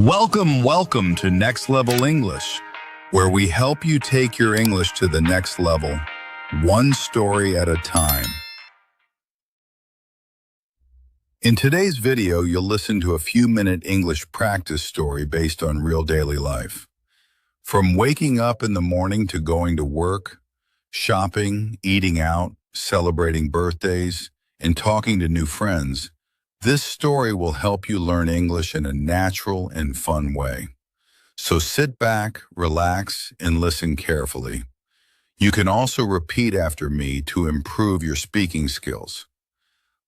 Welcome to Next Level English, where we help you take your English to the next level, one story at a time. In today's video, you'll listen to a few-minute English practice story based on real daily life. From waking up in the morning to going to work, shopping, eating out, celebrating birthdays, and talking to new friends, this story will help you learn English in a natural and fun way. So sit back, relax, and listen carefully. You can also repeat after me to improve your speaking skills.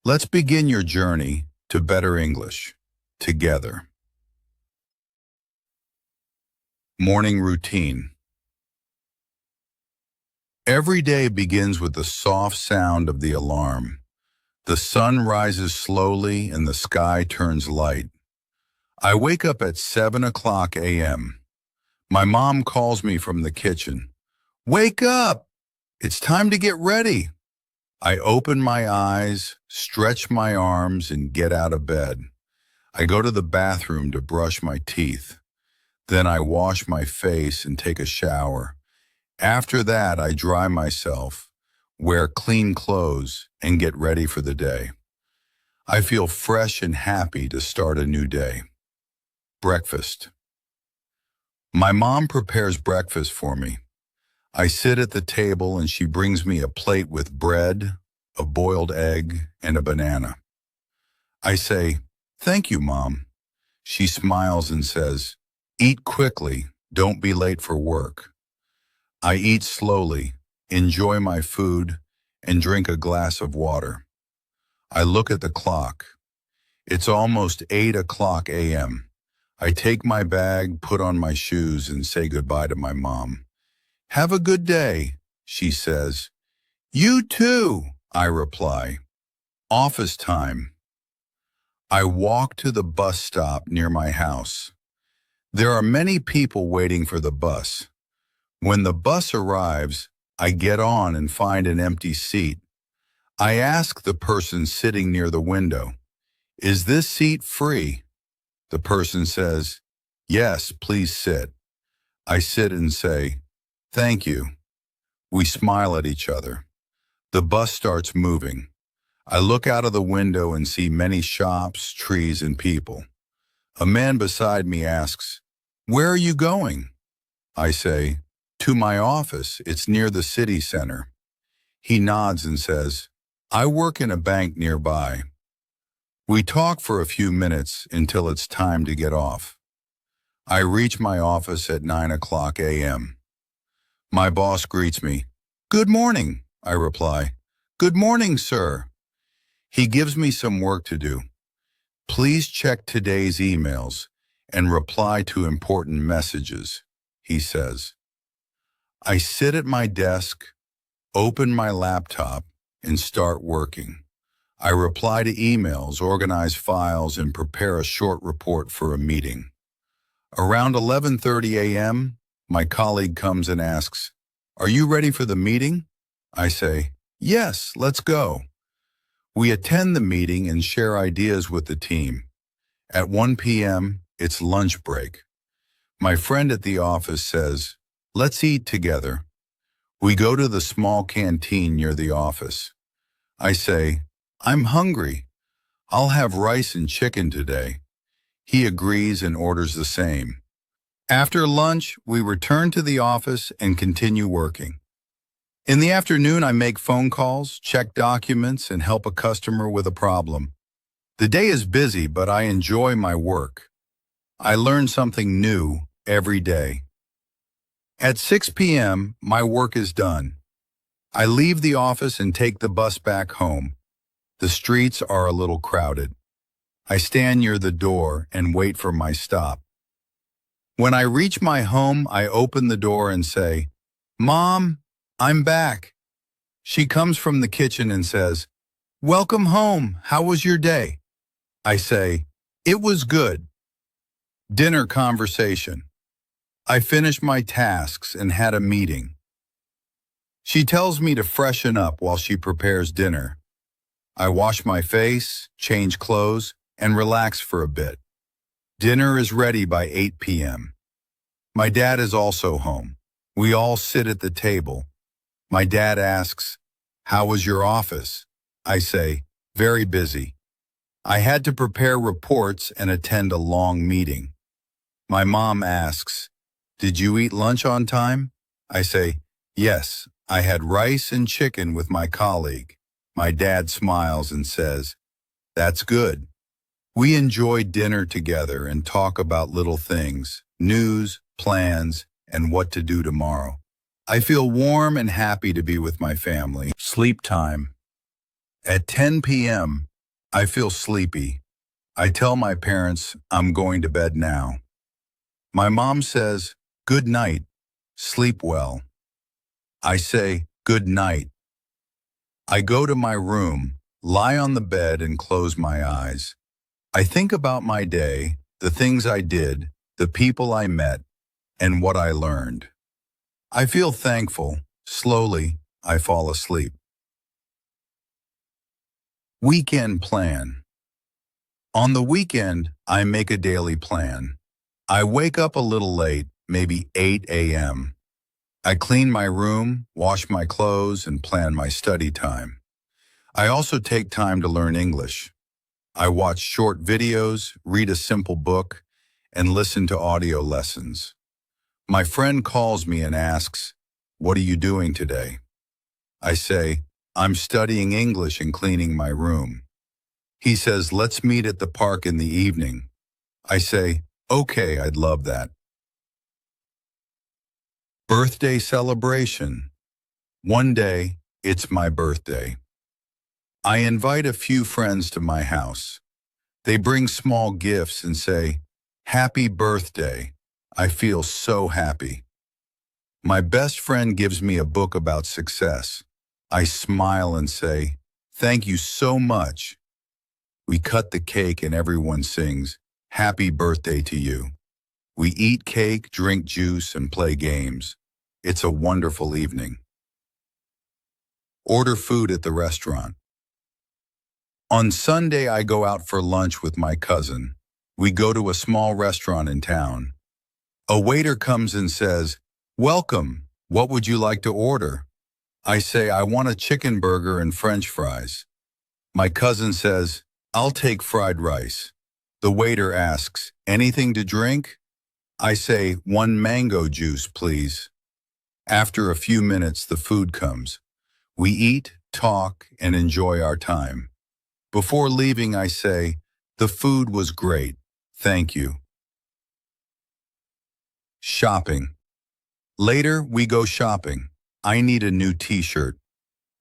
Let's begin your journey to better English together. Morning routine. Every day begins with the soft sound of the alarm. The sun rises slowly and the sky turns light. I wake up at 7 o'clock a.m. My mom calls me from the kitchen. "Wake up! It's time to get ready." I open my eyes, stretch my arms, and get out of bed. I go to the bathroom to brush my teeth. Then I wash my face and take a shower. After that, I dry myself, wear clean clothes, and get ready for the day. I feel fresh and happy to start a new day. Breakfast. My mom prepares breakfast for me. I sit at the table and she brings me a plate with bread, a boiled egg, and a banana. I say, "Thank you, Mom." She smiles and says, "Eat quickly, don't be late for work." I eat slowly, enjoy my food, and drink a glass of water. I look at the clock. It's almost 8 o'clock a.m. I take my bag, put on my shoes, and say goodbye to my mom. "Have a good day," she says. "You too," I reply. Office time. I walk to the bus stop near my house. There are many people waiting for the bus. When the bus arrives, I get on and find an empty seat. I ask the person sitting near the window, "Is this seat free?" The person says, "Yes, please sit." I sit and say, "Thank you." We smile at each other. The bus starts moving. I look out of the window and see many shops, trees, and people. A man beside me asks, "Where are you going?" I say, "To my office. It's near the city center." He nods and says, "I work in a bank nearby." We talk for a few minutes until it's time to get off. I reach my office at 9 o'clock a.m. My boss greets me. "Good morning," I reply. "Good morning, sir." He gives me some work to do. "Please check today's emails and reply to important messages," he says. I sit at my desk, open my laptop, and start working. I reply to emails, organize files, and prepare a short report for a meeting. Around 11:30 a.m., my colleague comes and asks, "Are you ready for the meeting?" I say, "Yes, let's go." We attend the meeting and share ideas with the team. At 1 p.m., it's lunch break. My friend at the office says, "Let's eat together." We go to the small canteen near the office. I say, "I'm hungry. I'll have rice and chicken today." He agrees and orders the same. After lunch, we return to the office and continue working. In the afternoon, I make phone calls, check documents, and help a customer with a problem. The day is busy, but I enjoy my work. I learn something new every day. At 6 p.m., my work is done. I leave the office and take the bus back home. The streets are a little crowded. I stand near the door and wait for my stop. When I reach my home, I open the door and say, "Mom, I'm back." She comes from the kitchen and says, "Welcome home. How was your day?" I say, "It was good." Dinner conversation. I finished my tasks and had a meeting. She tells me to freshen up while she prepares dinner. I wash my face, change clothes, and relax for a bit. Dinner is ready by 8 p.m. My dad is also home. We all sit at the table. My dad asks, "How was your office?" I say, "Very busy. I had to prepare reports and attend a long meeting." My mom asks, "Did you eat lunch on time?" I say, "Yes, I had rice and chicken with my colleague." My dad smiles and says, "That's good." We enjoy dinner together and talk about little things, news, plans, and what to do tomorrow. I feel warm and happy to be with my family. Sleep time. At 10 p.m., I feel sleepy. I tell my parents I'm going to bed now. My mom says, "Good night, sleep well." I say, "Good night." I go to my room, lie on the bed and close my eyes. I think about my day, the things I did, the people I met, and what I learned. I feel thankful. Slowly, I fall asleep. Weekend plan. On the weekend, I make a daily plan. I wake up a little late, maybe 8 a.m. I clean my room, wash my clothes, and plan my study time. I also take time to learn English. I watch short videos, read a simple book, and listen to audio lessons. My friend calls me and asks, "What are you doing today?" I say, "I'm studying English and cleaning my room." He says, "Let's meet at the park in the evening." I say, "Okay, I'd love that." Birthday celebration. One day, it's my birthday. I invite a few friends to my house. They bring small gifts and say, "Happy birthday." I feel so happy. My best friend gives me a book about success. I smile and say, "Thank you so much." We cut the cake and everyone sings, "Happy birthday to you." We eat cake, drink juice, and play games. It's a wonderful evening. Order food at the restaurant. On Sunday, I go out for lunch with my cousin. We go to a small restaurant in town. A waiter comes and says, "Welcome, what would you like to order?" I say, "I want a chicken burger and French fries." My cousin says, "I'll take fried rice." The waiter asks, "Anything to drink?" I say, "One mango juice, please." After a few minutes, the food comes. We eat, talk, and enjoy our time. Before leaving, I say, "The food was great. Thank you." Shopping. Later, we go shopping. I need a new t-shirt.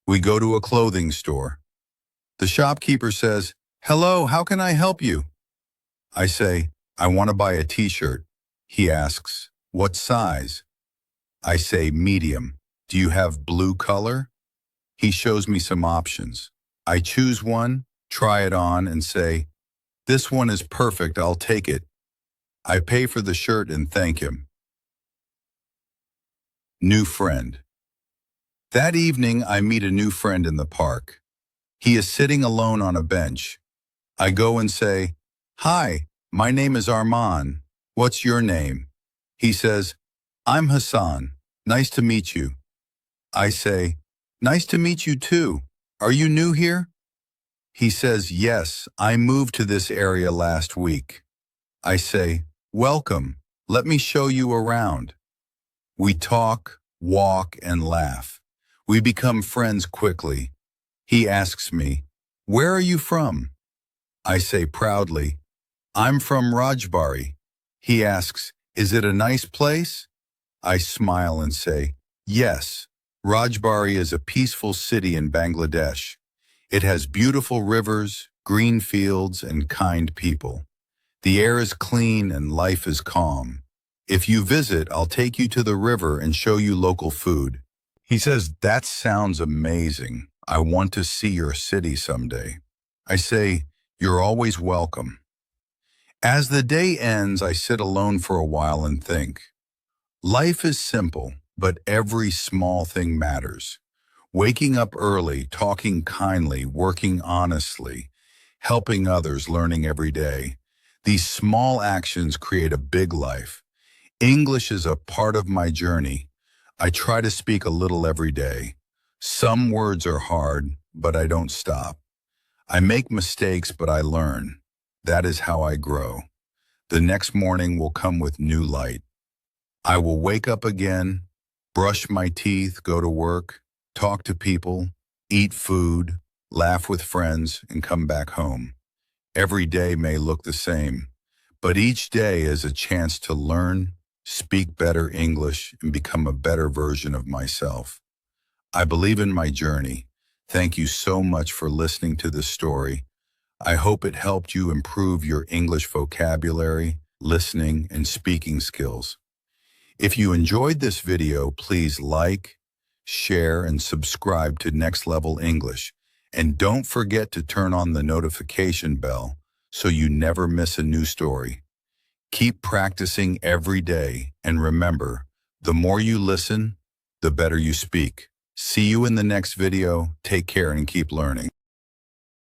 We go to a clothing store. The shopkeeper says, "Hello, how can I help you?" I say, "I want to buy a t-shirt." He asks, "What size?" I say, "Medium. Do you have blue color?" He shows me some options. I choose one, try it on, and say, "This one is perfect, I'll take it." I pay for the shirt and thank him. New friend. That evening, I meet a new friend in the park. He is sitting alone on a bench. I go and say, "Hi, my name is Arman. What's your name?" He says, "I'm Hassan. Nice to meet you." I say, "Nice to meet you too. Are you new here?" He says, "Yes, I moved to this area last week." I say, "Welcome. Let me show you around." We talk, walk, and laugh. We become friends quickly. He asks me, "Where are you from?" I say proudly, "I'm from Rajbari." He asks, "Is it a nice place?" I smile and say, "Yes, Rajbari is a peaceful city in Bangladesh. It has beautiful rivers, green fields, and kind people. The air is clean and life is calm. If you visit, I'll take you to the river and show you local food." He says, "That sounds amazing. I want to see your city someday." I say, "You're always welcome." As the day ends, I sit alone for a while and think. Life is simple, but every small thing matters. Waking up early, talking kindly, working honestly, helping others, learning every day. These small actions create a big life. English is a part of my journey. I try to speak a little every day. Some words are hard, but I don't stop. I make mistakes, but I learn. That is how I grow. The next morning will come with new light. I will wake up again, brush my teeth, go to work, talk to people, eat food, laugh with friends, and come back home. Every day may look the same, but each day is a chance to learn, speak better English, and become a better version of myself. I believe in my journey. Thank you so much for listening to this story. I hope it helped you improve your English vocabulary, listening, and speaking skills. If you enjoyed this video, please like, share, and subscribe to Next Level English. And don't forget to turn on the notification bell so you never miss a new story. Keep practicing every day, and remember, the more you listen, the better you speak. See you in the next video. Take care and keep learning.